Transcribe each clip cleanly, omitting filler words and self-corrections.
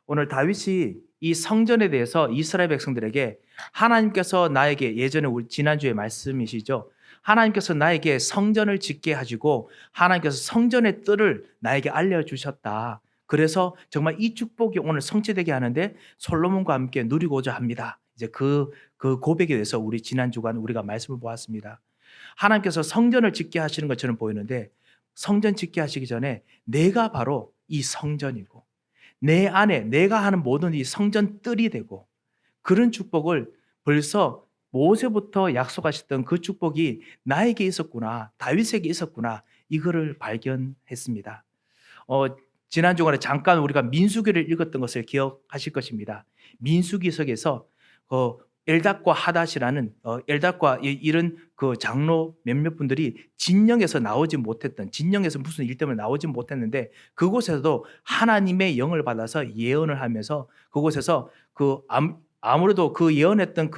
오늘 다윗이 이 성전에 대해서 이스라엘 백성들에게 하나님께서 나에게 예전에 지난주에 말씀이시죠. 하나님께서 나에게 성전을 짓게 하시고 하나님께서 성전의 뜰을 나에게 알려주셨다. 그래서 정말 이 축복이 오늘 성취되게 하는데 솔로몬과 함께 누리고자 합니다. 이제 그 고백에 대해서 우리 지난 주간 우리가 말씀을 보았습니다. 하나님께서 성전을 짓게 하시는 것처럼 보이는데 성전 짓게 하시기 전에 내가 바로 이 성전이고 내 안에 내가 하는 모든 이 성전 뜰이 되고 그런 축복을 벌써 모세부터 약속하셨던 그 축복이 나에게 있었구나, 다윗에게 있었구나, 이거를 발견했습니다. 지난 주간에 잠깐 우리가 민수기를 읽었던 것을 기억하실 것입니다. 민수기 속에서 엘닷과 하닷이라는 엘닷과 이런 그 장로 몇몇 분들이 진영에서 나오지 못했던, 진영에서 무슨 일 때문에 나오지 못했는데 그곳에서도 하나님의 영을 받아서 예언을 하면서 그곳에서 아무래도 그 예언했던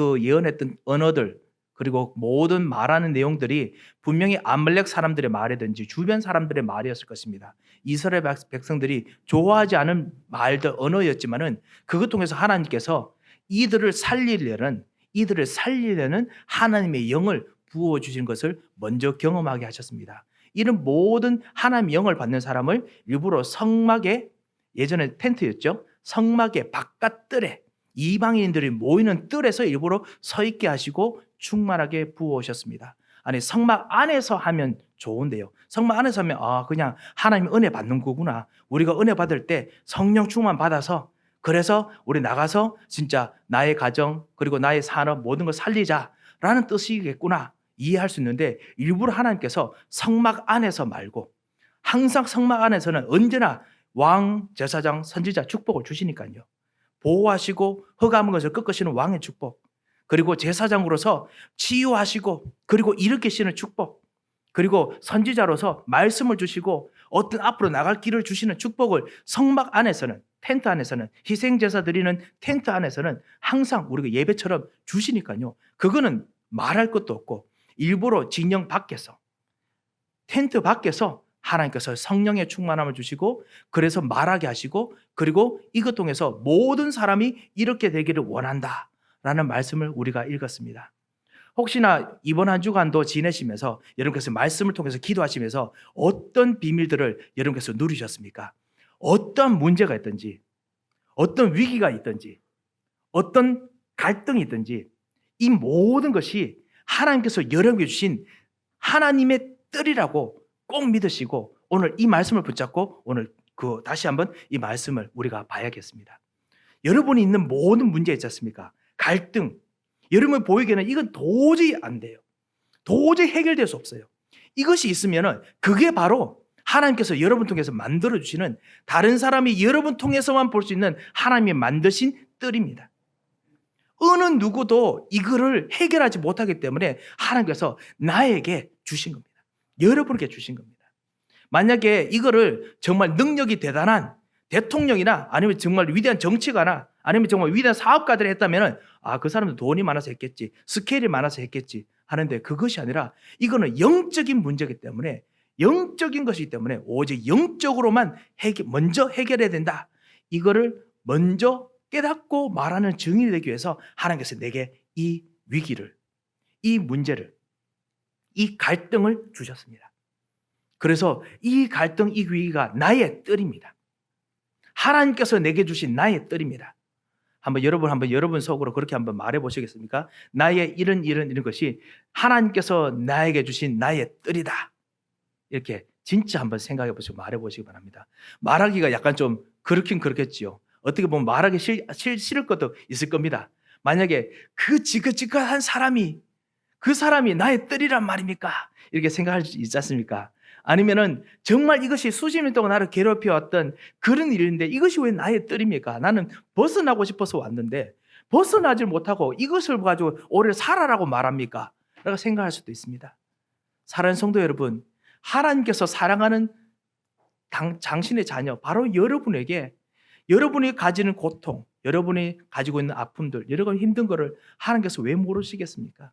언어들 그리고 모든 말하는 내용들이 분명히 아말렉 사람들의 말이든지 주변 사람들의 말이었을 것입니다. 이스라엘 백성들이 좋아하지 않은 말들, 언어였지만은 그것 통해서 하나님께서 이들을 살리려는 하나님의 영을 부어주신 것을 먼저 경험하게 하셨습니다. 이런 모든 하나님의 영을 받는 사람을 일부러 성막에, 예전에 텐트였죠, 성막의 바깥뜰에 이방인들이 모이는 뜰에서 일부러 서 있게 하시고 충만하게 부어오셨습니다. 아니, 성막 안에서 하면 좋은데요, 성막 안에서 하면 그냥 하나님 은혜 받는 거구나, 우리가 은혜 받을 때 성령 충만 받아서 그래서 우리 나가서 진짜 나의 가정 그리고 나의 산업 모든 걸 살리자라는 뜻이겠구나 이해할 수 있는데, 일부러 하나님께서 성막 안에서 말고 항상 성막 안에서는 언제나 왕, 제사장, 선지자 축복을 주시니까요. 보호하시고 허가한 것을 꺾으시는 왕의 축복, 그리고 제사장으로서 치유하시고 그리고 일으키시는 축복, 그리고 선지자로서 말씀을 주시고 어떤 앞으로 나갈 길을 주시는 축복을 성막 안에서는, 텐트 안에서는, 희생제사 드리는 텐트 안에서는 항상 우리가 예배처럼 주시니까요. 그거는 말할 것도 없고 일부러 진영 밖에서, 텐트 밖에서 하나님께서 성령의 충만함을 주시고 그래서 말하게 하시고 그리고 이것 통해서 모든 사람이 이렇게 되기를 원한다라는 말씀을 우리가 읽었습니다. 혹시나 이번 한 주간도 지내시면서 여러분께서 말씀을 통해서 기도하시면서 어떤 비밀들을 여러분께서 누리셨습니까? 어떤 문제가 있든지, 어떤 위기가 있든지, 어떤 갈등이 있든지 이 모든 것이 하나님께서 여러분에게 주신 하나님의 뜰이라고 꼭 믿으시고 오늘 이 말씀을 붙잡고 오늘 다시 한번 이 말씀을 우리가 봐야겠습니다. 여러분이 있는 모든 문제 있지 않습니까? 갈등, 여러분 보이기에는 이건 도저히 안 돼요. 도저히 해결될 수 없어요. 이것이 있으면 그게 바로 하나님께서 여러분 통해서 만들어주시는, 다른 사람이 여러분 통해서만 볼 수 있는 하나님이 만드신 뜰입니다. 어느 누구도 이거를 해결하지 못하기 때문에 하나님께서 나에게 주신 겁니다. 여러분에게 주신 겁니다. 만약에 이거를 정말 능력이 대단한 대통령이나 아니면 정말 위대한 정치가나 아니면 정말 위대한 사업가들이 했다면 그 사람도 돈이 많아서 했겠지, 스케일이 많아서 했겠지 하는데 그것이 아니라 이거는 영적인 문제이기 때문에, 영적인 것이기 때문에 오직 영적으로만 먼저 해결해야 된다. 이거를 먼저 깨닫고 말하는 증인이 되기 위해서 하나님께서 내게 이 위기를, 이 문제를, 이 갈등을 주셨습니다. 그래서 이 갈등, 이 위기가 나의 뜰입니다. 하나님께서 내게 주신 나의 뜰입니다. 한번 여러분 속으로 그렇게 한번 말해 보시겠습니까? 나의 이런 것이 하나님께서 나에게 주신 나의 뜰이다. 이렇게 진짜 한번 생각해 보시고 말해 보시기 바랍니다. 말하기가 약간 좀 그렇긴 그렇겠지요. 어떻게 보면 말하기 싫을 것도 있을 겁니다. 만약에 그 지긋지긋한 사람이, 그 사람이 나의 뜰이란 말입니까? 이렇게 생각할 수 있지 않습니까? 아니면은 정말 이것이 수십 년 동안 나를 괴롭혀왔던 그런 일인데 이것이 왜 나의 뜰입니까? 나는 벗어나고 싶어서 왔는데 벗어나질 못하고 이것을 가지고 오래 살아라고 말합니까? 라고 생각할 수도 있습니다. 사랑하는 성도 여러분, 하나님께서 사랑하는 당신의 자녀, 바로 여러분에게 여러분이 가지는 고통, 여러분이 가지고 있는 아픔들, 여러분 힘든 거를 하나님께서 왜 모르시겠습니까?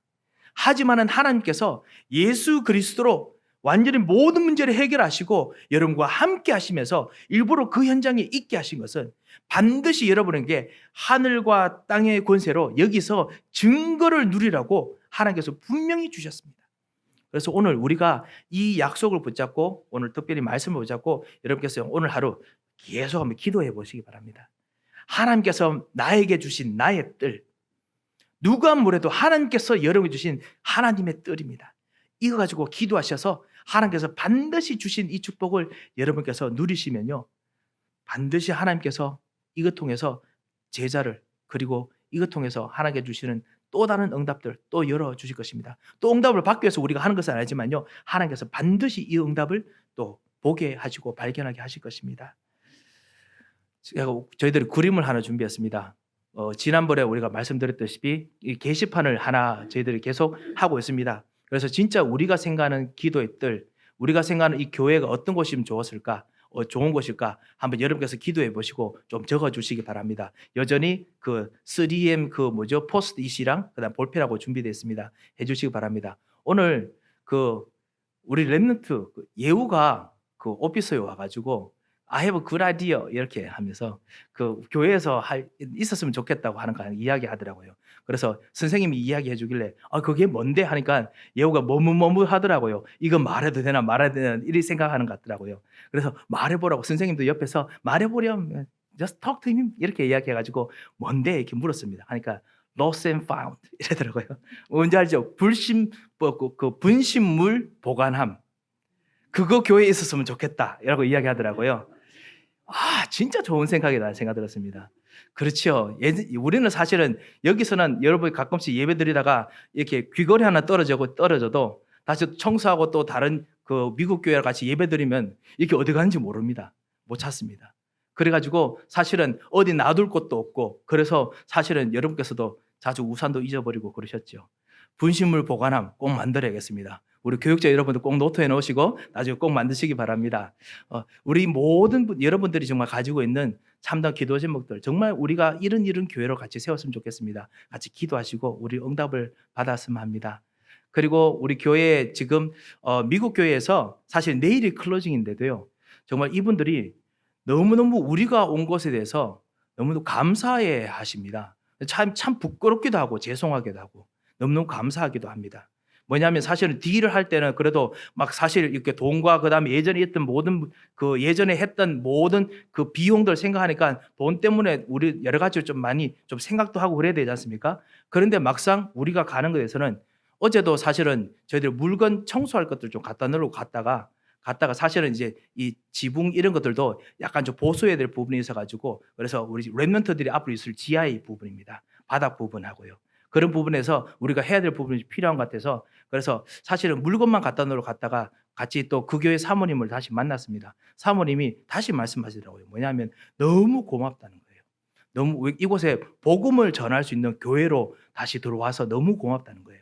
하지만은 하나님께서 예수 그리스도로 완전히 모든 문제를 해결하시고 여러분과 함께 하시면서 일부러 그 현장에 있게 하신 것은 반드시 여러분에게 하늘과 땅의 권세로 여기서 증거를 누리라고 하나님께서 분명히 주셨습니다. 그래서 오늘 우리가 이 약속을 붙잡고 오늘 특별히 말씀을 붙잡고 여러분께서 오늘 하루 계속 한번 기도해 보시기 바랍니다. 하나님께서 나에게 주신 나의 뜰, 누가 뭐래도 하나님께서 여러분에게 주신 하나님의 뜰입니다. 이거 가지고 기도하셔서 하나님께서 반드시 주신 이 축복을 여러분께서 누리시면요, 반드시 하나님께서 이것 통해서 제자를, 그리고 이것 통해서 하나님께 주시는 또 다른 응답들 또 열어주실 것입니다. 또 응답을 받기 위해서 우리가 하는 것은 아니지만요, 하나님께서 반드시 이 응답을 또 보게 하시고 발견하게 하실 것입니다. 저희들이 그림을 하나 준비했습니다. 지난번에 우리가 말씀드렸다시피 이 게시판을 하나 저희들이 계속 하고 있습니다. 그래서 진짜 우리가 생각하는 기도의 뜰, 우리가 생각하는 이 교회가 어떤 곳이면 좋았을까, 좋은 곳일까 한번 여러분께서 기도해 보시고 좀 적어 주시기 바랍니다. 여전히 그 3M 포스트잇이랑 그다음 볼펜하고 준비되어 있습니다. 해 주시기 바랍니다. 오늘 우리 렘넌트 예우가 오피스에 와가지고 I have a good idea 이렇게 하면서 교회에서 있었으면 좋겠다고 하는 거 이야기 하더라고요. 그래서 선생님이 이야기해 주길래 그게 뭔데 하니까 예우가 뭐뭐 하더라고요. 이거 말해도 되나 말아야 되나 이렇게 생각하는 것 같더라고요. 그래서 말해보라고 선생님도 옆에서 말해보렴, just talk to him 이렇게 이야기해가지고 뭔데 이렇게 물었습니다. 하니까 lost and found 이러더라고요. 뭔지 알죠? 분신물 보관함, 그거 교회에 있었으면 좋겠다 이라고 이야기하더라고요. 진짜 좋은 생각이다 생각 들었습니다. 그렇죠. 우리는 사실은 여기서는 여러분이 가끔씩 예배 드리다가 이렇게 귀걸이 하나 떨어져도 다시 청소하고 또 다른 미국 교회랑 같이 예배 드리면 이렇게 어디 가는지 모릅니다. 못 찾습니다. 그래가지고 사실은 어디 놔둘 곳도 없고, 그래서 사실은 여러분께서도 자주 우산도 잊어버리고 그러셨죠. 분신물 보관함 꼭 만들어야겠습니다. 우리 교육자 여러분들 꼭 노트에 넣으시고 나중에 꼭 만드시기 바랍니다. 우리 모든 여러분들이 정말 가지고 있는 참담 기도 제목들, 정말 우리가 이런 교회로 같이 세웠으면 좋겠습니다. 같이 기도하시고 우리 응답을 받았으면 합니다. 그리고 우리 교회 지금 미국 교회에서 사실 내일이 클로징인데도요, 정말 이분들이 너무너무 우리가 온 것에 대해서 너무너무 감사해 하십니다. 참 부끄럽기도 하고 죄송하기도 하고 너무너무 감사하기도 합니다. 뭐냐면 사실은 딜을 할 때는 그래도 막 사실 이렇게 돈과 그다음에 예전에 했던 모든 예전에 했던 모든 비용들 생각하니까 돈 때문에 우리 여러 가지 좀 많이 좀 생각도 하고 그래야 되지 않습니까? 그런데 막상 우리가 가는 것에서는 어제도 사실은 저희들 물건 청소할 것들 좀 갖다 놓으려고 갔다가 사실은 이제 이 지붕 이런 것들도 약간 좀 보수해야 될 부분이 있어가지고, 그래서 우리 렘넌트들이 앞으로 있을 지하의 부분입니다. 바닥 부분하고요. 그런 부분에서 우리가 해야 될 부분이 필요한 것 같아서, 그래서 사실은 물건만 갖다 놓으러 갔다가 같이 또 그 교회 사모님을 다시 만났습니다. 사모님이 다시 말씀하시더라고요. 뭐냐면 너무 고맙다는 거예요. 너무 이곳에 복음을 전할 수 있는 교회로 다시 들어와서 너무 고맙다는 거예요.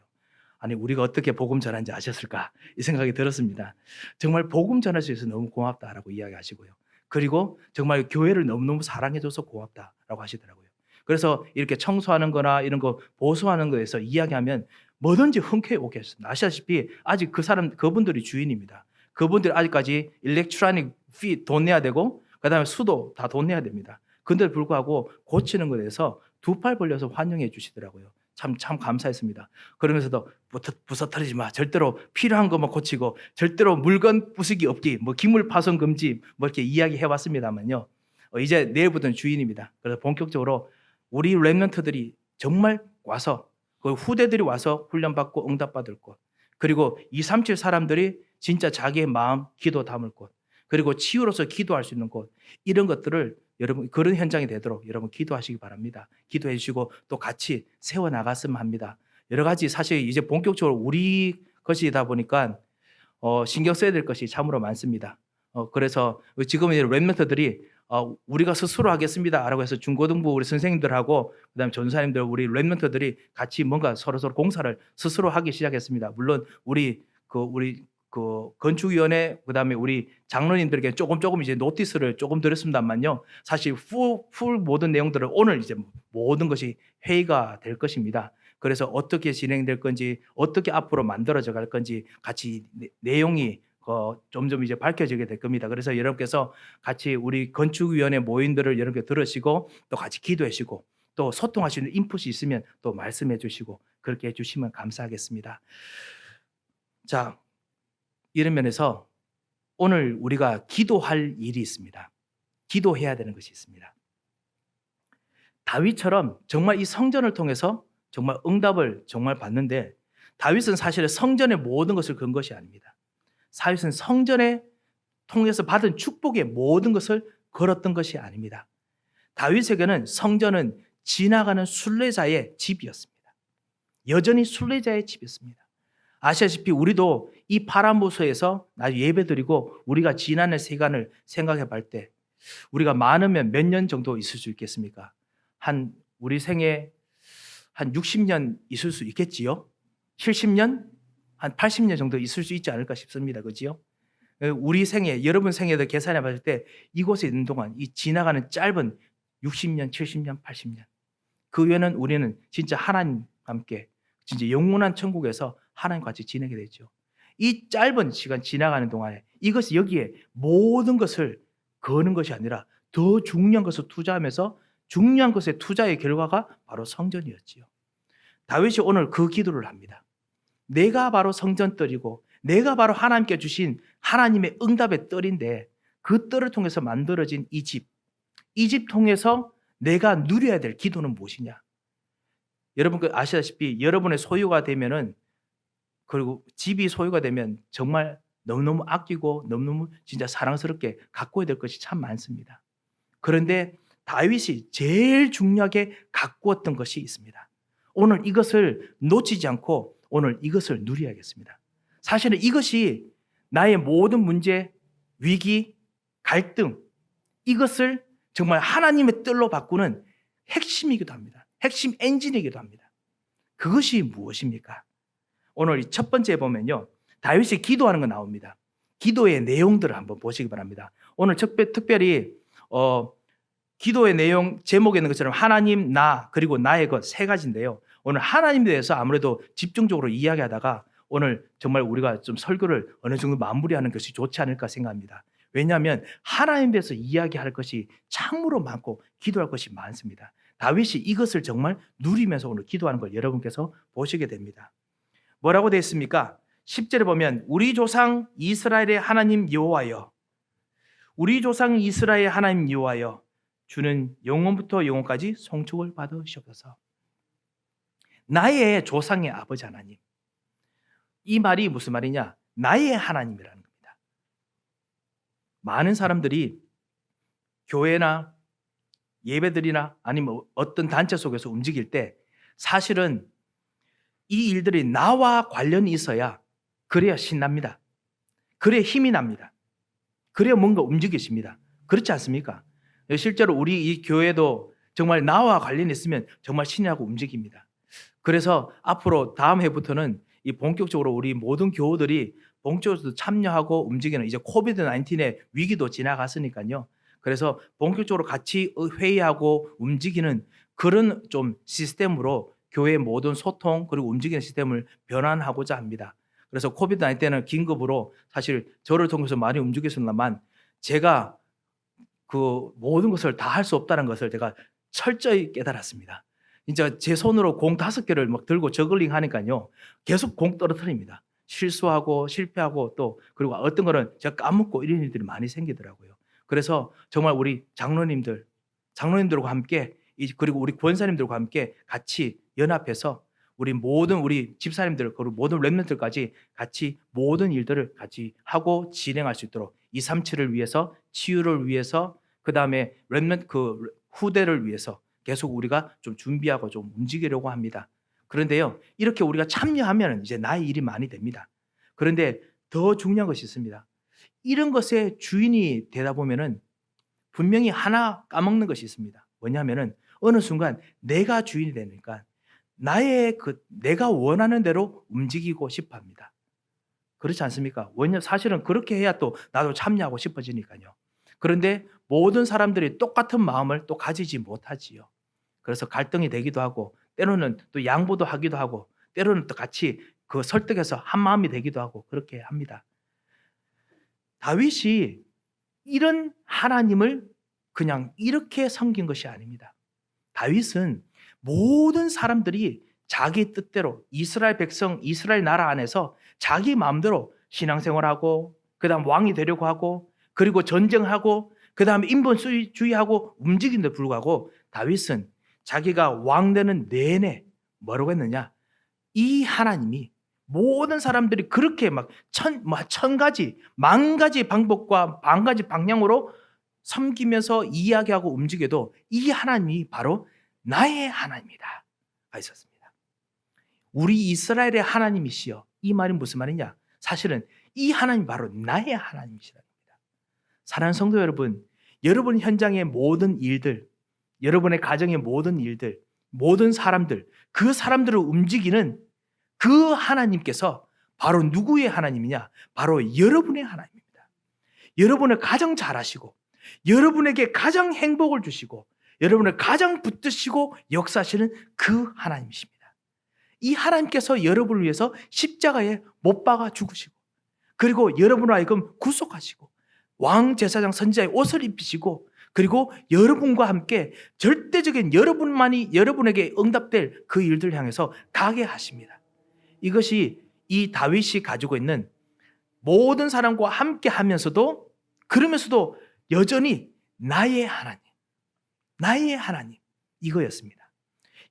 아니 우리가 어떻게 복음 전하는지 아셨을까? 이 생각이 들었습니다. 정말 복음 전할 수 있어서 너무 고맙다라고 이야기하시고요. 그리고 정말 교회를 너무너무 사랑해줘서 고맙다라고 하시더라고요. 그래서 이렇게 청소하는 거나 이런 거 보수하는 거에서 이야기하면 뭐든지 흔쾌히 오게 하셨습니다. 아시다시피 아직 그분들이 주인입니다. 그분들이 아직까지 일렉트로닉 피 돈 내야 되고, 그다음에 수도 다 돈 내야 됩니다. 근데 불구하고 고치는 것에 대해서 두 팔 벌려서 환영해 주시더라고요. 참 감사했습니다. 그러면서도 부서뜨리지 마. 절대로 필요한 것만 고치고 절대로 물건 부수기 없기, 기물 파손 금지 이렇게 이야기해 왔습니다만요. 이제 내일부터는 주인입니다. 그래서 본격적으로 우리 렘넌트들이 정말 와서 그 후대들이 와서 훈련받고 응답받을 곳, 그리고 237 사람들이 진짜 자기의 마음 기도 담을 곳, 그리고 치유로서 기도할 수 있는 곳, 이런 것들을 여러분 그런 현장이 되도록 여러분 기도하시기 바랍니다. 기도해 주시고 또 같이 세워나갔으면 합니다. 여러 가지 사실 이제 본격적으로 우리 것이다 보니까 신경 써야 될 것이 참으로 많습니다. 그래서 지금 이제 렘넌트들이 우리가 스스로 하겠습니다 라고 해서 중고등부 우리 선생님들하고 그다음에 전사님들 우리 렘넌트들이 같이 뭔가 서로 공사를 스스로 하기 시작했습니다. 물론 우리 건축위원회 그다음에 우리 장로님들에게 조금 이제 노티스를 조금 드렸습니다만요. 사실 풀 모든 내용들은 오늘 이제 모든 것이 회의가 될 것입니다. 그래서 어떻게 진행될 건지, 어떻게 앞으로 만들어져 갈 건지 같이 내용이 점점 이제 밝혀지게 될 겁니다. 그래서 여러분께서 같이 우리 건축위원회 모임들을 여러분께 들으시고 또 같이 기도하시고 또 소통하시는 인풋이 있으면 또 말씀해 주시고 그렇게 해주시면 감사하겠습니다. 자, 이런 면에서 오늘 우리가 기도할 일이 있습니다. 기도해야 되는 것이 있습니다. 다윗처럼 정말 이 성전을 통해서 정말 응답을 정말 받는데 다윗은 사실 성전의 모든 것을 건 것이 아닙니다. 다윗은 성전에 통해서 받은 축복의 모든 것을 걸었던 것이 아닙니다. 다윗에게는 성전은 지나가는 순례자의 집이었습니다. 여전히 순례자의 집이었습니다. 아시다시피 우리도 이 파란보소에서 예배드리고 우리가 지난해 세간을 생각해 볼 때 우리가 많으면 몇 년 정도 있을 수 있겠습니까? 우리 생에 한 60년 있을 수 있겠지요? 70년? 한 80년 정도 있을 수 있지 않을까 싶습니다. 그지요? 우리 생에, 여러분 생에도 계산해 봤을 때 이곳에 있는 동안 이 지나가는 짧은 60년, 70년, 80년. 그 외에는 우리는 진짜 하나님과 함께 진짜 영원한 천국에서 하나님과 같이 지내게 되죠. 이 짧은 시간 지나가는 동안에 이것이 여기에 모든 것을 거는 것이 아니라 더 중요한 것을 투자하면서 중요한 것의 투자의 결과가 바로 성전이었지요. 다윗이 오늘 그 기도를 합니다. 내가 바로 성전뜰이고 내가 바로 하나님께 주신 하나님의 응답의 뜰인데 그 뜰을 통해서 만들어진 이 집 통해서 내가 누려야 될 기도는 무엇이냐? 여러분 아시다시피 여러분의 소유가 되면은 그리고 집이 소유가 되면 정말 너무너무 아끼고 너무너무 진짜 사랑스럽게 가꿔야 될 것이 참 많습니다. 그런데 다윗이 제일 중요하게 가꾸었던 것이 있습니다. 오늘 이것을 놓치지 않고 오늘 이것을 누려야겠습니다. 사실은 이것이 나의 모든 문제, 위기, 갈등 이것을 정말 하나님의 뜰로 바꾸는 핵심이기도 합니다. 핵심 엔진이기도 합니다. 그것이 무엇입니까? 오늘 첫 번째 보면요. 다윗이 기도하는 거 나옵니다. 기도의 내용들을 한번 보시기 바랍니다. 오늘 특별히 기도의 내용 제목에 있는 것처럼 하나님, 나, 그리고 나의 것 세 가지인데요. 오늘 하나님에 대해서 아무래도 집중적으로 이야기하다가 오늘 정말 우리가 좀 설교를 어느 정도 마무리하는 것이 좋지 않을까 생각합니다. 왜냐하면 하나님에 대해서 이야기할 것이 참으로 많고 기도할 것이 많습니다. 다윗이 이것을 정말 누리면서 오늘 기도하는 걸 여러분께서 보시게 됩니다. 뭐라고 되어 있습니까? 10절에 보면 우리 조상 이스라엘의 하나님 여호와여, 우리 조상 이스라엘의 하나님 여호와여, 주는 영원부터 영원까지 송축을 받으시옵소서. 나의 조상의 아버지 하나님. 이 말이 무슨 말이냐? 나의 하나님이라는 겁니다. 많은 사람들이 교회나 예배들이나 아니면 어떤 단체 속에서 움직일 때 사실은 이 일들이 나와 관련이 있어야 그래야 신납니다. 그래야 힘이 납니다. 그래야 뭔가 움직이십니다. 그렇지 않습니까? 실제로 우리 이 교회도 정말 나와 관련이 있으면 정말 신이 나고 움직입니다. 그래서 앞으로 다음 해부터는 이 본격적으로 우리 모든 교우들이 본격적으로 참여하고 움직이는 이제 코비드 19의 위기도 지나갔으니까요. 그래서 본격적으로 같이 회의하고 움직이는 그런 좀 시스템으로 교회의 모든 소통 그리고 움직이는 시스템을 변환하고자 합니다. 그래서 코비드 19 때는 긴급으로 사실 저를 통해서 많이 움직였습니다만 제가 그 모든 것을 다 할 수 없다는 것을 제가 철저히 깨달았습니다. 진짜 제 손으로 공 5개를 막 들고 저글링 하니까요. 계속 공 떨어뜨립니다. 실수하고 실패하고 또 그리고 어떤 거는 제가 까먹고 이런 일들이 많이 생기더라고요. 그래서 정말 우리 장로님들과 함께 그리고 우리 권사님들과 함께 같이 연합해서 우리 집사님들 그리고 모든 렘넌트들까지 같이 모든 일들을 같이 하고 진행할 수 있도록 237을 위해서 치유를 위해서 그다음에 렘넌트 그 후대를 위해서 계속 우리가 좀 준비하고 좀 움직이려고 합니다. 그런데요, 이렇게 우리가 참여하면 이제 나의 일이 많이 됩니다. 그런데 더 중요한 것이 있습니다. 이런 것의 주인이 되다 보면은 분명히 하나 까먹는 것이 있습니다. 뭐냐면은 어느 순간 내가 주인이 되니까 내가 원하는 대로 움직이고 싶어 합니다. 그렇지 않습니까? 왜냐면 사실은 그렇게 해야 또 나도 참여하고 싶어지니까요. 그런데 모든 사람들이 똑같은 마음을 또 가지지 못하지요. 그래서 갈등이 되기도 하고 때로는 또 양보도 하기도 하고 때로는 또 같이 그 설득해서 한 마음이 되기도 하고 그렇게 합니다. 다윗이 이런 하나님을 그냥 이렇게 섬긴 것이 아닙니다. 다윗은 모든 사람들이 자기 뜻대로 이스라엘 백성, 이스라엘 나라 안에서 자기 마음대로 신앙생활하고 그 다음 왕이 되려고 하고 그리고 전쟁하고 그 다음에 인본주의하고 움직이는데 불구하고 다윗은 자기가 왕 되는 내내 뭐라고 했느냐? 이 하나님이 모든 사람들이 그렇게 막 천 가지, 만 가지 방법과 만 가지 방향으로 섬기면서 이야기하고 움직여도 이 하나님이 바로 나의 하나님이다 있었습니다. 우리 이스라엘의 하나님이시여. 이 말이 무슨 말이냐? 사실은 이 하나님이 바로 나의 하나님이시다. 사랑하는 성도 여러분, 여러분 현장의 모든 일들, 여러분의 가정의 모든 일들, 모든 사람들, 그 사람들을 움직이는 그 하나님께서 바로 누구의 하나님이냐? 바로 여러분의 하나님입니다. 여러분을 가장 잘하시고 여러분에게 가장 행복을 주시고 여러분을 가장 붙드시고 역사하시는 그 하나님이십니다. 이 하나님께서 여러분을 위해서 십자가에 못 박아 죽으시고 그리고 여러분을 하여금 구속하시고 왕 제사장 선지자의 옷을 입히시고 그리고 여러분과 함께 절대적인 여러분만이 여러분에게 응답될 그 일들을 향해서 가게 하십니다. 이것이 이 다윗이 가지고 있는 모든 사람과 함께 하면서도 그러면서도 여전히 나의 하나님 이거였습니다.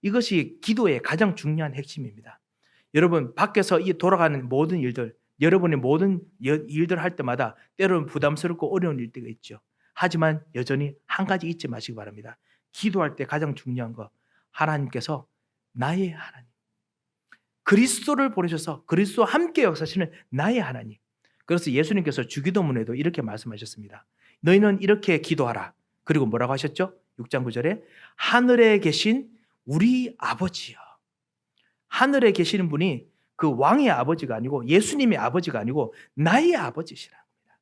이것이 기도의 가장 중요한 핵심입니다. 여러분 밖에서 이 돌아가는 모든 일들, 여러분의 모든 일들 할 때마다 때로는 부담스럽고 어려운 일들이 있죠. 하지만 여전히 한 가지 잊지 마시기 바랍니다. 기도할 때 가장 중요한 거, 하나님께서 나의 하나님, 그리스도를 보내셔서 그리스도와 함께 역사하시는 나의 하나님. 그래서 예수님께서 주기도문에도 이렇게 말씀하셨습니다. 너희는 이렇게 기도하라. 그리고 뭐라고 하셨죠? 6장 9절에 하늘에 계신 우리 아버지여. 하늘에 계시는 분이 그 왕의 아버지가 아니고 예수님의 아버지가 아니고 나의 아버지시라는 겁니다.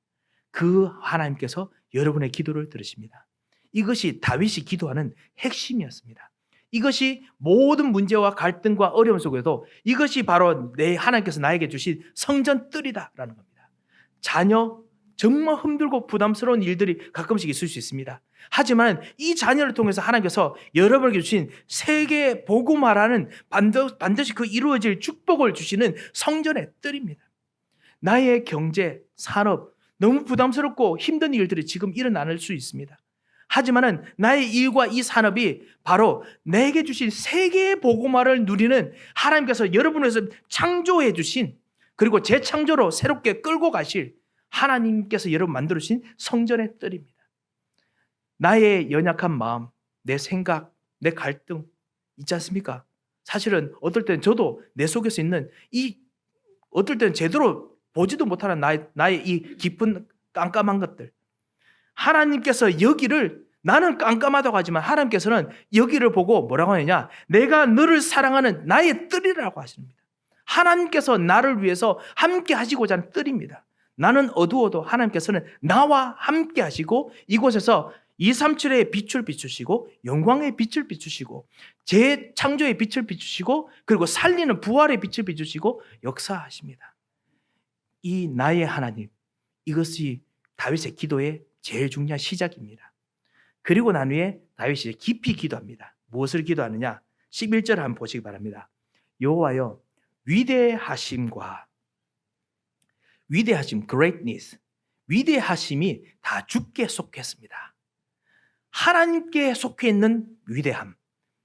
그 하나님께서 여러분의 기도를 들으십니다. 이것이 다윗이 기도하는 핵심이었습니다. 이것이 모든 문제와 갈등과 어려움 속에도 이것이 바로 내 하나님께서 나에게 주신 성전 뜰이다라는 겁니다. 자녀, 정말 힘들고 부담스러운 일들이 가끔씩 있을 수 있습니다. 하지만 이 자녀를 통해서 하나님께서 여러분에게 주신 세계 복음화라는 반드시 그 이루어질 축복을 주시는 성전의 뜰입니다. 나의 경제, 산업, 너무 부담스럽고 힘든 일들이 지금 일어날 수 있습니다. 하지만은 나의 일과 이 산업이 바로 내게 주신 세계의 복음화를 누리는 하나님께서 여러분에서 창조해 주신 그리고 재창조로 새롭게 끌고 가실 하나님께서 여러분 만들어주신 성전의 뜰입니다. 나의 연약한 마음, 내 생각, 내 갈등 있지 않습니까? 사실은 어떨 때는 저도 내 속에서 있는 어떨 때는 제대로 보지도 못하는 나의 이 깊은 깜깜한 것들, 하나님께서 여기를, 나는 깜깜하다고 하지만 하나님께서는 여기를 보고 뭐라고 하느냐? 내가 너를 사랑하는 나의 뜰이라고 하십니다. 하나님께서 나를 위해서 함께 하시고자 하는 뜰입니다. 나는 어두워도 하나님께서는 나와 함께 하시고 이곳에서 237의 빛을 비추시고 영광의 빛을 비추시고 재창조의 빛을 비추시고 그리고 살리는 부활의 빛을 비추시고 역사하십니다. 이 나의 하나님, 이것이 다윗의 기도의 제일 중요한 시작입니다. 그리고 난 후에 다윗이 깊이 기도합니다. 무엇을 기도하느냐? 11절 한번 보시기 바랍니다. 여호와여 위대하심과 greatness, 위대하심이 다 주께 속했습니다. 하나님께 속해 있는 위대함,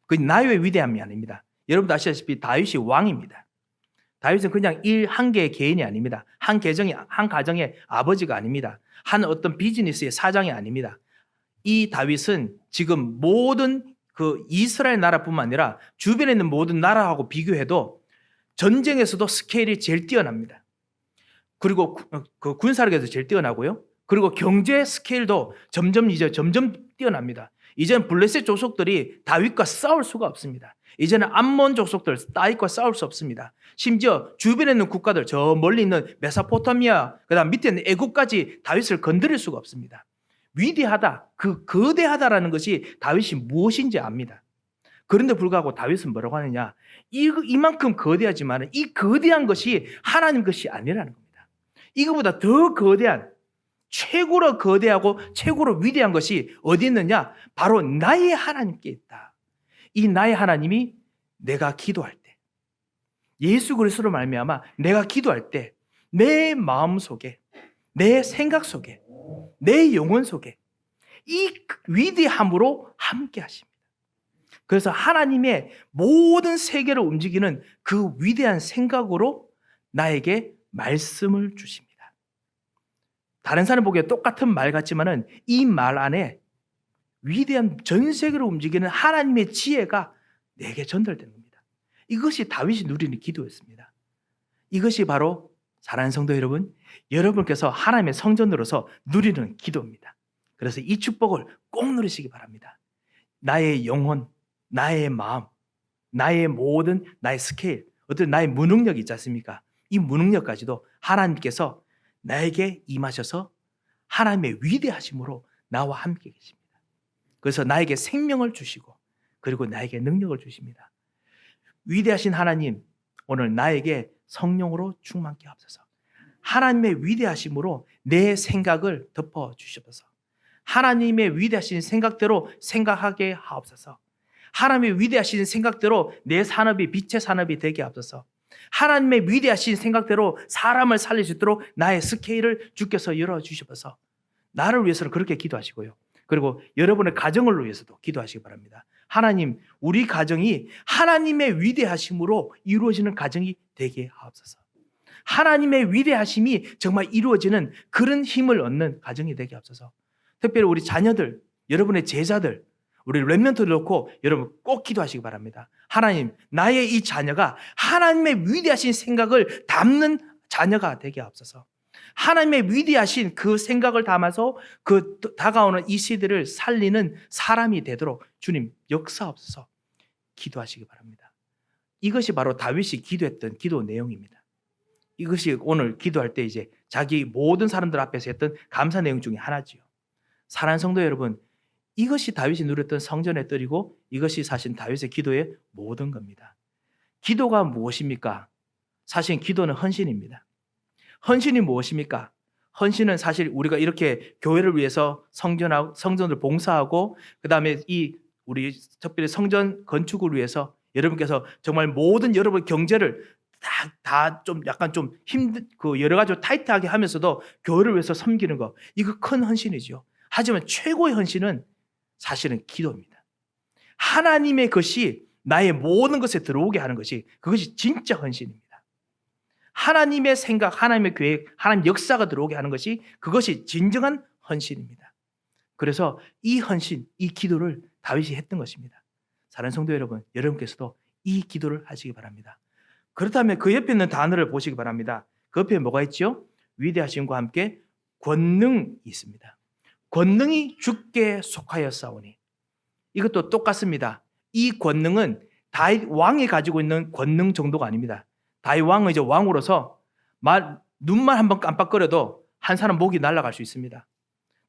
그 나의 위대함이 아닙니다. 여러분도 아시다시피 다윗이 왕입니다. 다윗은 그냥 한 개의 개인이 아닙니다. 한 가정의 아버지가 아닙니다. 한 어떤 비즈니스의 사장이 아닙니다. 이 다윗은 지금 모든 그 이스라엘 나라뿐만 아니라 주변에 있는 모든 나라하고 비교해도 전쟁에서도 스케일이 제일 뛰어납니다. 그리고 그 군사력에서 제일 뛰어나고요. 그리고 경제 스케일도 점점 뛰어납니다. 이제는 블레셋 족속들이 다윗과 싸울 수가 없습니다. 이제는 암몬 족속들 다윗과 싸울 수 없습니다. 심지어 주변에 있는 국가들, 저 멀리 있는 메소포타미아, 그다음 밑에 있는 애국까지 다윗을 건드릴 수가 없습니다. 위대하다, 그 거대하다라는 것이 다윗이 무엇인지 압니다. 그런데 불구하고 다윗은 뭐라고 하느냐? 이만큼 거대하지만 이 거대한 것이 하나님 것이 아니라는 겁니다. 이거보다 더 거대한, 최고로 거대하고 최고로 위대한 것이 어디 있느냐? 바로 나의 하나님께 있다. 이 나의 하나님이 내가 기도할 때, 예수 그리스도로 말미암아 내가 기도할 때 내 마음 속에, 내 생각 속에, 내 영혼 속에 이 위대함으로 함께 하십니다. 그래서 하나님의 모든 세계를 움직이는 그 위대한 생각으로 나에게 말씀을 주십니다. 다른 사람 보기에 똑같은 말 같지만은 이 말 안에 위대한 전 세계를 움직이는 하나님의 지혜가 내게 전달되는 겁니다. 이것이 다윗이 누리는 기도였습니다. 이것이 바로 사랑하는 성도 여러분, 여러분께서 하나님의 성전으로서 누리는 기도입니다. 그래서 이 축복을 꼭 누리시기 바랍니다. 나의 영혼, 나의 마음, 나의 모든 나의 스케일, 어떤 나의 무능력이 있지 않습니까? 이 무능력까지도 하나님께서 나에게 임하셔서 하나님의 위대하심으로 나와 함께 계십니다. 그래서 나에게 생명을 주시고 그리고 나에게 능력을 주십니다. 위대하신 하나님, 오늘 나에게 성령으로 충만케 하옵소서. 하나님의 위대하심으로 내 생각을 덮어주시옵소서. 하나님의 위대하신 생각대로 생각하게 하옵소서. 하나님의 위대하신 생각대로 내 산업이 빛의 산업이 되게 하옵소서. 하나님의 위대하신 생각대로 사람을 살릴 수 있도록 나의 스케일을 주께서 열어주시옵소서. 나를 위해서는 그렇게 기도하시고요. 그리고 여러분의 가정을 위해서도 기도하시기 바랍니다. 하나님, 우리 가정이 하나님의 위대하심으로 이루어지는 가정이 되게 하옵소서. 하나님의 위대하심이 정말 이루어지는 그런 힘을 얻는 가정이 되게 하옵소서. 특별히 우리 자녀들, 여러분의 제자들, 우리 렘넌트를 놓고 여러분 꼭 기도하시기 바랍니다. 하나님, 나의 이 자녀가 하나님의 위대하신 생각을 담는 자녀가 되게 하옵소서. 하나님의 위대하신 그 생각을 담아서 그 다가오는 이 시대를 살리는 사람이 되도록 주님 역사하옵소서. 기도하시기 바랍니다. 이것이 바로 다윗이 기도했던 기도 내용입니다. 이것이 오늘 기도할 때 이제 자기 모든 사람들 앞에서 했던 감사 내용 중에 하나지요. 사랑하는 성도 여러분, 이것이 다윗이 누렸던 성전의 뜰이고 이것이 사실 다윗의 기도의 모든 겁니다. 기도가 무엇입니까? 사실 기도는 헌신입니다. 헌신이 무엇입니까? 헌신은 사실 우리가 이렇게 교회를 위해서 성전을 봉사하고 그다음에 이 우리 특별히 성전 건축을 위해서 여러분께서 정말 모든 여러분 경제를 다 좀 약간 좀 힘든 그 여러 가지 타이트하게 하면서도 교회를 위해서 섬기는 거, 이거 큰 헌신이죠. 하지만 최고의 헌신은 사실은 기도입니다. 하나님의 것이 나의 모든 것에 들어오게 하는 것이 그것이 진짜 헌신입니다. 하나님의 생각, 하나님의 계획, 하나님의 역사가 들어오게 하는 것이 그것이 진정한 헌신입니다. 그래서 이 헌신, 이 기도를 다윗이 했던 것입니다. 사랑하는 성도 여러분, 여러분께서도 이 기도를 하시기 바랍니다. 그렇다면 그 옆에 있는 단어를 보시기 바랍니다. 그 옆에 뭐가 있죠? 위대하심과 함께 권능이 있습니다. 권능이 주께 속하였사오니. 이것도 똑같습니다. 이 권능은 다윗 왕이 가지고 있는 권능 정도가 아닙니다. 다윗 왕은 이제 왕으로서 눈만 한번 깜빡거려도 한 사람 목이 날아갈 수 있습니다.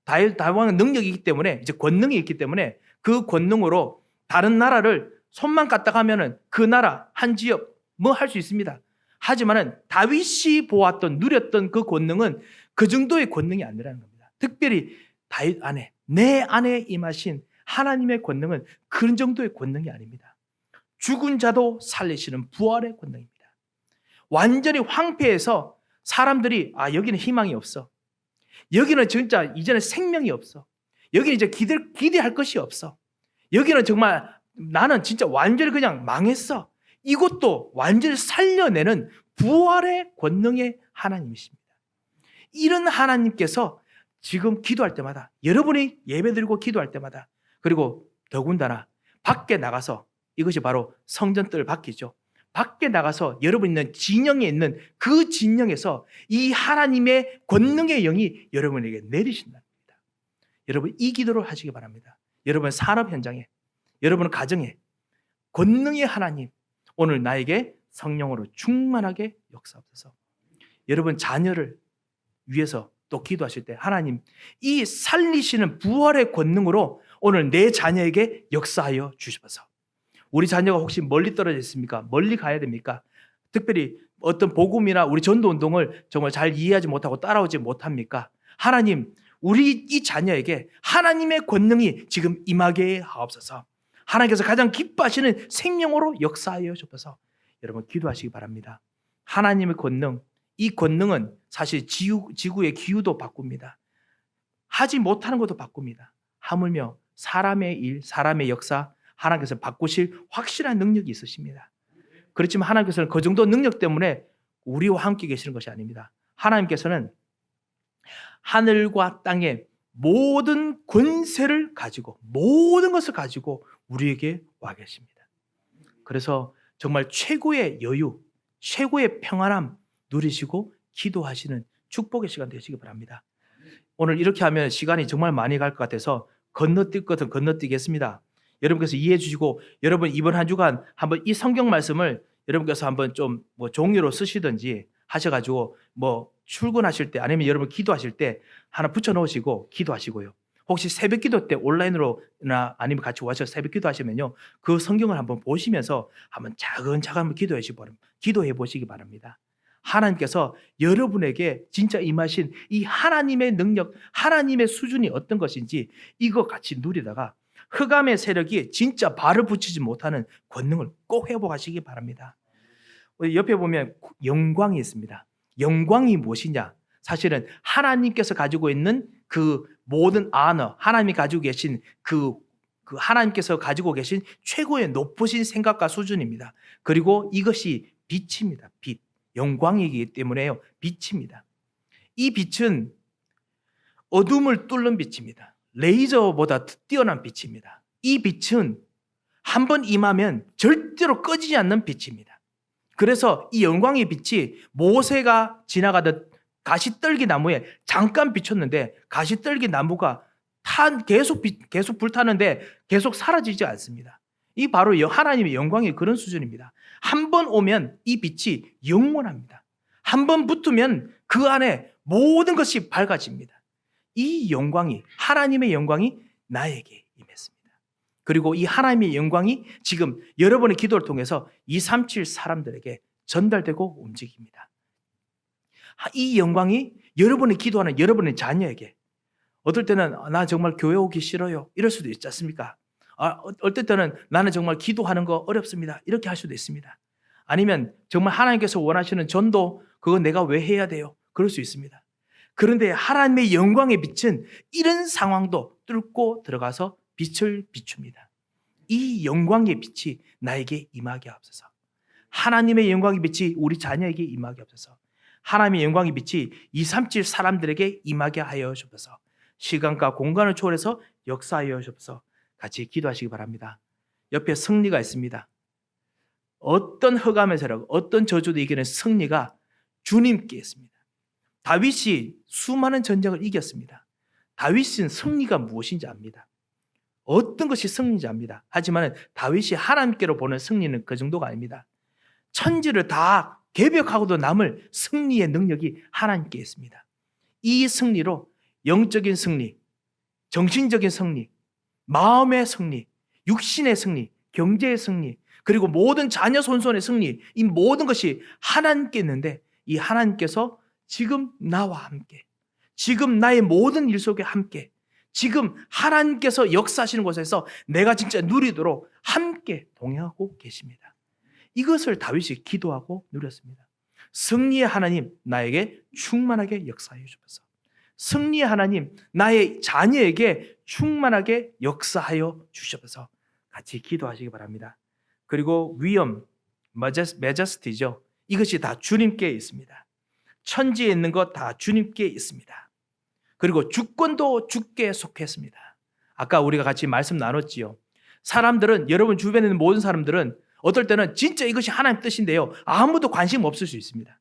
다윗 왕은 능력이 있기 때문에, 이제 권능이 있기 때문에 그 권능으로 다른 나라를 손만 까딱 하면은 그 나라 한 지역 뭐 할 수 있습니다. 하지만은 다윗이 보았던, 누렸던 그 권능은 그 정도의 권능이 아니라는 겁니다. 특별히 다윗 안에, 내 안에 임하신 하나님의 권능은 그런 정도의 권능이 아닙니다. 죽은 자도 살리시는 부활의 권능입니다. 완전히 황폐해서 사람들이 여기는 희망이 없어. 여기는 진짜 이제는 생명이 없어. 여기는 이제 기대할 것이 없어. 여기는 정말 나는 진짜 완전히 그냥 망했어. 이것도 완전히 살려내는 부활의 권능의 하나님이십니다. 이런 하나님께서 지금 기도할 때마다, 여러분이 예배드리고 기도할 때마다, 그리고 더군다나 밖에 나가서, 이것이 바로 성전뜰 밖이죠. 밖에 나가서 여러분 있는 진영에 있는 그 진영에서 이 하나님의 권능의 영이 여러분에게 내리신다는 겁니다. 여러분 이 기도를 하시기 바랍니다. 여러분 산업 현장에, 여러분 가정에 권능의 하나님, 오늘 나에게 성령으로 충만하게 역사하옵소서. 여러분 자녀를 위해서 또 기도하실 때 하나님, 이 살리시는 부활의 권능으로 오늘 내 자녀에게 역사하여 주시옵소서. 우리 자녀가 혹시 멀리 떨어져 있습니까? 멀리 가야 됩니까? 특별히 어떤 복음이나 우리 전도운동을 정말 잘 이해하지 못하고 따라오지 못합니까? 하나님, 우리 이 자녀에게 하나님의 권능이 지금 임하게 하옵소서. 하나님께서 가장 기뻐하시는 생명으로 역사하여 주옵소서. 여러분 기도하시기 바랍니다. 하나님의 권능, 이 권능은 사실 지구의 기후도 바꿉니다. 하지 못하는 것도 바꿉니다. 하물며 사람의 일, 사람의 역사, 하나님께서 바꾸실 확실한 능력이 있으십니다. 그렇지만 하나님께서는 그 정도 능력 때문에 우리와 함께 계시는 것이 아닙니다. 하나님께서는 하늘과 땅의 모든 권세를 가지고, 모든 것을 가지고 우리에게 와 계십니다. 그래서 정말 최고의 여유, 최고의 평안함 누리시고 기도하시는 축복의 시간 되시기 바랍니다. 오늘 이렇게 하면 시간이 정말 많이 갈 것 같아서 건너뛸 것은 건너뛰겠습니다. 여러분께서 이해해 주시고, 여러분 이번 한 주간 한번 이 성경 말씀을 여러분께서 한번 좀 종이로 쓰시든지 하셔가지고 출근하실 때 아니면 여러분 기도하실 때 하나 붙여 놓으시고 기도하시고요. 혹시 새벽 기도 때 온라인으로나 아니면 같이 와서 새벽 기도 하시면요, 그 성경을 한번 보시면서 한번 차근차근 기도해 보시기 바랍니다. 하나님께서 여러분에게 진짜 임하신 이 하나님의 능력, 하나님의 수준이 어떤 것인지 이거 같이 누리다가 흑암의 세력이 진짜 발을 붙이지 못하는 권능을 꼭 회복하시기 바랍니다. 옆에 보면 영광이 있습니다. 영광이 무엇이냐? 사실은 하나님께서 가지고 있는 그 모든 honor, 하나님이 가지고 계신 그 하나님께서 가지고 계신 최고의 높으신 생각과 수준입니다. 그리고 이것이 빛입니다. 빛. 영광이기 때문에요. 빛입니다. 이 빛은 어둠을 뚫는 빛입니다. 레이저보다 뛰어난 빛입니다. 이 빛은 한번 임하면 절대로 꺼지지 않는 빛입니다. 그래서 이 영광의 빛이 모세가 지나가듯 가시떨기 나무에 잠깐 비쳤는데 가시떨기 나무가 계속 불타는데 계속 사라지지 않습니다. 이 바로 하나님의 영광의 그런 수준입니다. 한 번 오면 이 빛이 영원합니다. 한 번 붙으면 그 안에 모든 것이 밝아집니다. 이 영광이, 하나님의 영광이 나에게 임했습니다. 그리고 이 하나님의 영광이 지금 여러분의 기도를 통해서 237 사람들에게 전달되고 움직입니다. 이 영광이 여러분이 기도하는 여러분의 자녀에게, 어떨 때는 나 정말 교회 오기 싫어요 이럴 수도 있지 않습니까? 어떨 때는 나는 정말 기도하는 거 어렵습니다 이렇게 할 수도 있습니다. 아니면 정말 하나님께서 원하시는 전도, 그거 내가 왜 해야 돼요? 그럴 수 있습니다. 그런데 하나님의 영광의 빛은 이런 상황도 뚫고 들어가서 빛을 비춥니다. 이 영광의 빛이 나에게 임하게 하옵소서. 하나님의 영광의 빛이 우리 자녀에게 임하게 하옵소서. 하나님의 영광의 빛이 237 사람들에게 임하게 하여 주옵소서. 시간과 공간을 초월해서 역사하여 주옵소서. 같이 기도하시기 바랍니다. 옆에 승리가 있습니다. 어떤 흑암의 세력, 어떤 저주도 이기는 승리가 주님께 있습니다. 다윗이 수많은 전쟁을 이겼습니다. 다윗은 승리가 무엇인지 압니다. 어떤 것이 승리인지 압니다. 하지만 다윗이 하나님께로 보는 승리는 그 정도가 아닙니다. 천지를 다 개벽하고도 남을 승리의 능력이 하나님께 있습니다. 이 승리로 영적인 승리, 정신적인 승리, 마음의 승리, 육신의 승리, 경제의 승리, 그리고 모든 자녀 손손의 승리, 이 모든 것이 하나님께 있는데 이 하나님께서 지금 나와 함께, 지금 나의 모든 일 속에 함께, 지금 하나님께서 역사하시는 곳에서 내가 진짜 누리도록 함께 동행하고 계십니다. 이것을 다윗이 기도하고 누렸습니다. 승리의 하나님, 나에게 충만하게 역사해 주옵소서. 승리의 하나님, 나의 자녀에게 충만하게 역사하여 주시옵소서. 같이 기도하시기 바랍니다. 그리고 위엄, 메저스티죠. 이것이 다 주님께 있습니다. 천지에 있는 것 다 주님께 있습니다. 그리고 주권도 주께 속했습니다. 아까 우리가 같이 말씀 나눴지요. 사람들은, 여러분 주변에 있는 모든 사람들은 어떨 때는 진짜 이것이 하나님 뜻인데요, 아무도 관심 없을 수 있습니다.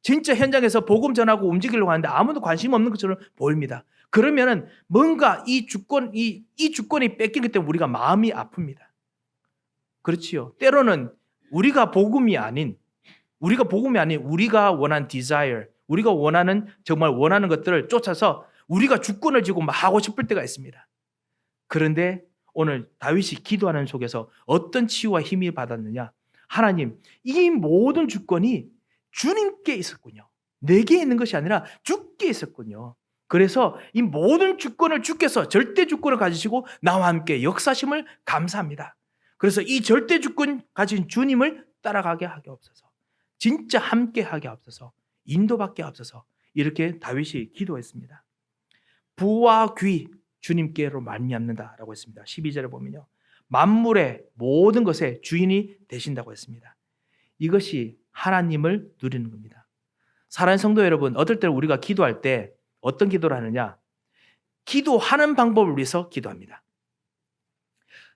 진짜 현장에서 복음 전하고 움직이려고 하는데 아무도 관심 없는 것처럼 보입니다. 그러면은 뭔가 이 주권이 뺏기기 때문에 우리가 마음이 아픕니다. 그렇지요. 때로는 우리가 복음이 아닌 우리가 원하는 desire, 우리가 정말 원하는 것들을 쫓아서 우리가 주권을 쥐고 막 하고 싶을 때가 있습니다. 그런데 오늘 다윗이 기도하는 속에서 어떤 치유와 힘이 받았느냐? 하나님, 이 모든 주권이 주님께 있었군요. 내게 있는 것이 아니라 주께 있었군요. 그래서 이 모든 주권을 주께서 절대 주권을 가지시고 나와 함께 역사심을 감사합니다. 그래서 이 절대 주권 가진 주님을 따라가게 하게 없어서, 진짜 함께 하게 없어서, 인도받게 없어서, 이렇게 다윗이 기도했습니다. 부와 귀 주님께로 말미암는다라고 했습니다. 12절에 보면요, 만물의 모든 것의 주인이 되신다고 했습니다. 이것이 하나님을 누리는 겁니다. 사랑하는 성도 여러분, 어떨 때 우리가 기도할 때 어떤 기도를 하느냐? 기도하는 방법을 위해서 기도합니다.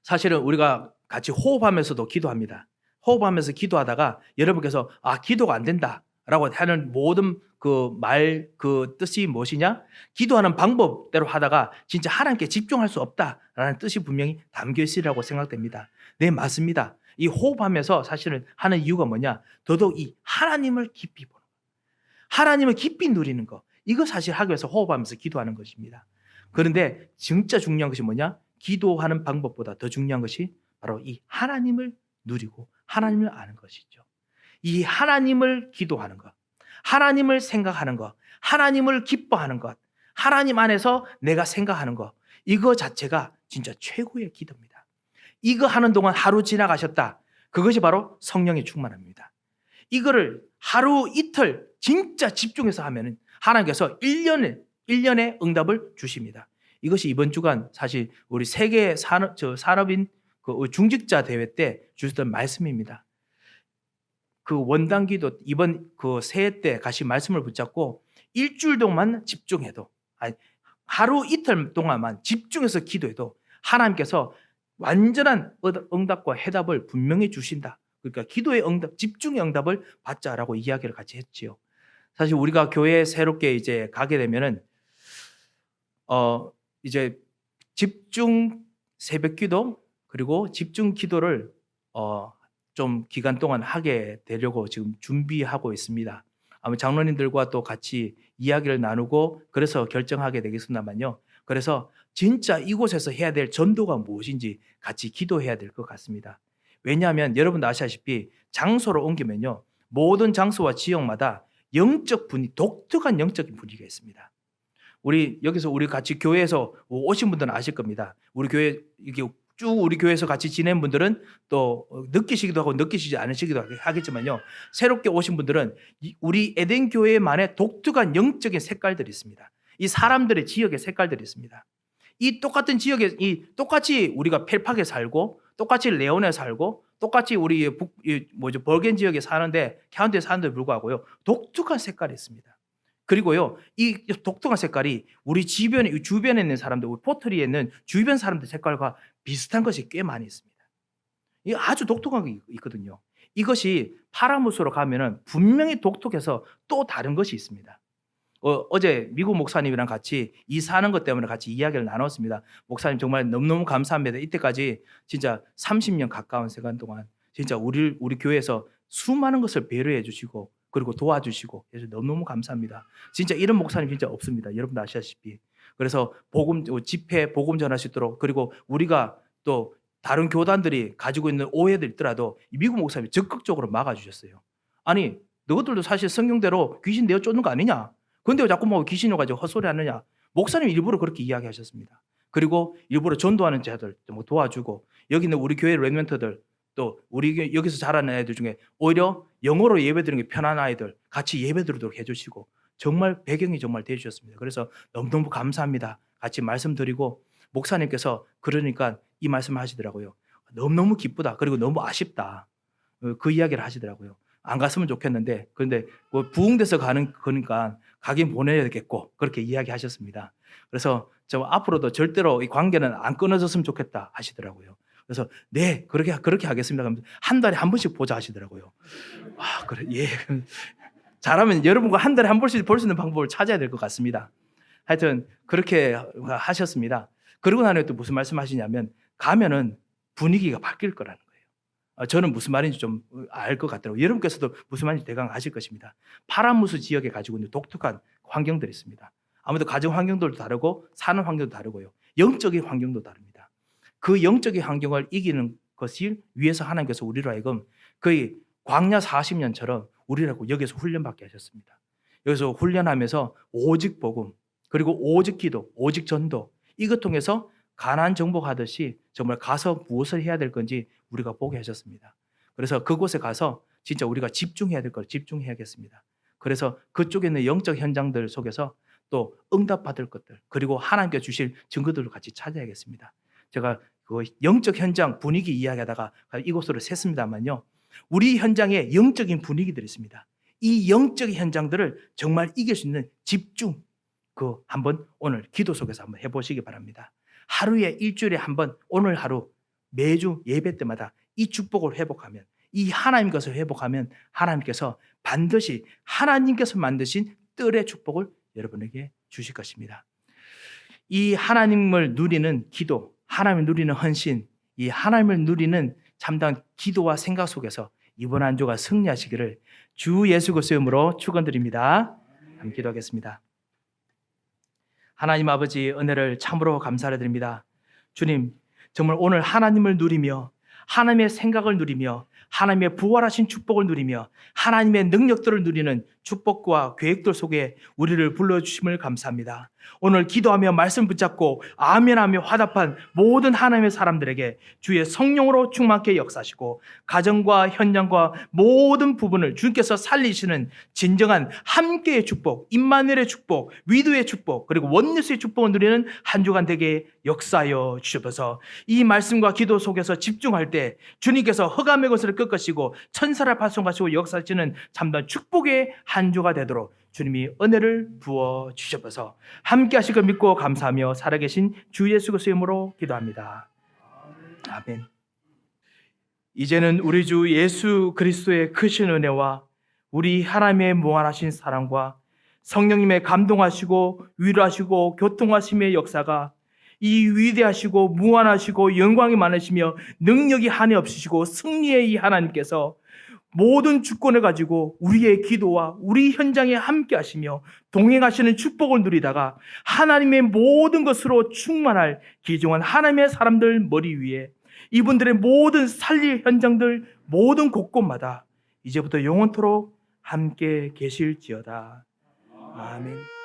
사실은 우리가 같이 호흡하면서도 기도합니다. 호흡하면서 기도하다가 여러분께서 기도가 안 된다라고 하는 모든 그 뜻이 무엇이냐? 기도하는 방법대로 하다가 진짜 하나님께 집중할 수 없다라는 뜻이 분명히 담겨 있으리라고 생각됩니다. 네, 맞습니다. 이 호흡하면서 사실은 하는 이유가 뭐냐? 더더욱 이 하나님을 깊이 보는 거, 하나님을 깊이 누리는 거, 이거 사실 하기 위해서 호흡하면서 기도하는 것입니다. 그런데 진짜 중요한 것이 뭐냐? 기도하는 방법보다 더 중요한 것이 바로 이 하나님을 누리고 하나님을 아는 것이죠. 이 하나님을 기도하는 것, 하나님을 생각하는 것, 하나님을 기뻐하는 것, 하나님 안에서 내가 생각하는 것, 이거 자체가 진짜 최고의 기도입니다. 이거 하는 동안 하루 지나가셨다. 그것이 바로 성령의 충만함입니다. 이거를 하루 이틀 진짜 집중해서 하면은 하나님께서 1년에 응답을 주십니다. 이것이 이번 주간 사실 우리 세계 산업인 중직자 대회 때 주셨던 말씀입니다. 그 원단기도 이번 그 새해 때 같이 말씀을 붙잡고 일주일 동안 집중해도, 하루 이틀 동안만 집중해서 기도해도 하나님께서 완전한 응답과 해답을 분명히 주신다. 그러니까 기도의 응답, 집중의 응답을 받자라고 이야기를 같이 했지요. 사실 우리가 교회에 새롭게 이제 가게 되면은 이제 집중 새벽기도 그리고 집중 기도를 좀 기간 동안 하게 되려고 지금 준비하고 있습니다. 아마 장로님들과 또 같이 이야기를 나누고 그래서 결정하게 되겠습니다만요. 그래서 진짜 이곳에서 해야 될 전도가 무엇인지 같이 기도해야 될 것 같습니다. 왜냐하면 여러분도 아시다시피 장소로 옮기면요, 모든 장소와 지역마다 영적 분위기, 독특한 영적인 분위기가 있습니다. 우리 같이 교회에서 오신 분들은 아실 겁니다. 우리 교회 이렇게 쭉 우리 교회에서 같이 지낸 분들은 또 느끼시기도 하고 느끼시지 않으시기도 하겠지만요, 새롭게 오신 분들은 우리 에덴 교회만의 독특한 영적인 색깔들이 있습니다. 이 사람들의 지역의 색깔들이 있습니다. 이 똑같은 지역에 똑같이 우리가 펠팍에 살고 똑같이 레온에 살고 똑같이 우리 벌겐 지역에 사는데 카운티에 사는데 불구하고요, 독특한 색깔이 있습니다. 그리고요, 이 독특한 색깔이 우리 주변에 있는 사람들, 우리 포트리에 있는 주변 사람들 색깔과 비슷한 것이 꽤 많이 있습니다. 이 아주 독특한 게 있거든요. 이것이 파라무스로 가면은 분명히 독특해서 또 다른 것이 있습니다. 어제 미국 목사님이랑 같이 이 사는 것 때문에 같이 이야기를 나눴습니다. 목사님 정말 너무너무 감사합니다. 이때까지 진짜 30년 가까운 시간 동안 진짜 우리 교회에서 수많은 것을 배려해 주시고 그리고 도와주시고 그래서 너무너무 감사합니다. 진짜 이런 목사님 진짜 없습니다. 여러분 아시다시피. 그래서 집회 복음 전할 수 있도록, 그리고 우리가 또 다른 교단들이 가지고 있는 오해들 있더라도 미국 목사님이 적극적으로 막아주셨어요. 아니, 너희들도 사실 성경대로 귀신 내어 쫓는 거 아니냐? 근데 왜 자꾸 귀신을 가지고 헛소리 하느냐? 목사님 일부러 그렇게 이야기하셨습니다. 그리고 일부러 전도하는 자들 도와주고, 여기 있는 우리 교회 랩런트들, 또 우리 여기서 자라는 애들 중에 오히려 영어로 예배드리는 게 편한 아이들 같이 예배드리도록 해주시고, 정말 배경이 정말 되어주셨습니다. 그래서 너무너무 감사합니다. 같이 말씀드리고, 목사님께서 그러니까 이 말씀을 하시더라고요. 너무너무 기쁘다. 그리고 너무 아쉽다. 그 이야기를 하시더라고요. 안 갔으면 좋겠는데, 그런데 부흥돼서 가는 거니까 가긴 보내야겠고, 그렇게 이야기하셨습니다. 그래서 저 앞으로도 절대로 이 관계는 안 끊어졌으면 좋겠다 하시더라고요. 그래서 네, 그렇게 하겠습니다. 한 달에 한 번씩 보자 하시더라고요. 그래, 예. 잘하면 여러분과 한 달에 한 번씩 볼 수 있는 방법을 찾아야 될 것 같습니다. 하여튼 그렇게 하셨습니다. 그러고 나서 또 무슨 말씀하시냐면, 가면은 분위기가 바뀔 거라는 거예요. 저는 무슨 말인지 좀 알 것 같더라고요. 여러분께서도 무슨 말인지 대강 아실 것입니다. 파라무스 지역에 가지고 있는 독특한 환경들이 있습니다. 아무래도 가정 환경들도 다르고 사는 환경도 다르고요, 영적인 환경도 다릅니다. 그 영적인 환경을 이기는 것을 위해서 하나님께서 우리로 하여금 거의 광야 40년처럼 우리라고 여기서 훈련받게 하셨습니다. 여기서 훈련하면서 오직 복음, 그리고 오직 기도, 오직 전도, 이것 통해서 가나안 정복하듯이 정말 가서 무엇을 해야 될 건지 우리가 보게 하셨습니다. 그래서 그곳에 가서 진짜 우리가 집중해야 될 걸 집중해야겠습니다. 그래서 그쪽에 있는 영적 현장들 속에서 또 응답받을 것들, 그리고 하나님께 주실 증거들을 같이 찾아야겠습니다. 제가 그 영적 현장 분위기 이야기하다가 이곳으로 샜습니다만요, 우리 현장에 영적인 분위기들이 있습니다. 이 영적 현장들을 정말 이길 수 있는 집중, 그 한번 오늘 기도 속에서 한번 해보시기 바랍니다. 하루에 일주일에 한번, 오늘 하루 매주 예배 때마다 이 축복을 회복하면, 이 하나님 것을 회복하면 하나님께서 반드시 하나님께서 만드신 뜰의 축복을 여러분에게 주실 것입니다. 이 하나님을 누리는 기도, 하나님을 누리는 헌신, 이 하나님을 누리는 참다운 기도와 생각 속에서 이번 한 주가 승리하시기를 주 예수 그리스도의 이름으로 축원드립니다. 함께 기도하겠습니다. 하나님 아버지, 은혜를 참으로 감사를 드립니다. 주님, 정말 오늘 하나님을 누리며 하나님의 생각을 누리며 하나님의 부활하신 축복을 누리며 하나님의 능력들을 누리는 축복과 계획들 속에 우리를 불러주심을 감사합니다. 오늘 기도하며 말씀 붙잡고 아멘하며 화답한 모든 하나님의 사람들에게 주의 성령으로 충만케 역사하시고 가정과 현장과 모든 부분을 주님께서 살리시는 진정한 함께의 축복, 임마누엘의 축복, 위도의 축복, 그리고 원리스의 축복을 누리는 한 주간 되게 역사하여 주셔서 이 말씀과 기도 속에서 집중할 때 주님께서 흑암의 것을 꺾으시고 천사를 발송하시고 역사하시는 참된 축복의 한 주가 되도록 주님이 은혜를 부어 주셔서 함께 하실 걸 믿고 감사하며 살아계신 주 예수 그리스도의 이름으로 기도합니다. 아멘. 이제는 우리 주 예수 그리스도의 크신 은혜와 우리 하나님의 무한하신 사랑과 성령님의 감동하시고 위로하시고 교통하심의 역사가 이 위대하시고 무한하시고 영광이 많으시며 능력이 한이 없으시고 승리의 이 하나님께서 모든 주권을 가지고 우리의 기도와 우리 현장에 함께 하시며 동행하시는 축복을 누리다가 하나님의 모든 것으로 충만할 귀중한 하나님의 사람들 머리 위에 이분들의 모든 살릴 현장들 모든 곳곳마다 이제부터 영원토록 함께 계실지어다. 아멘.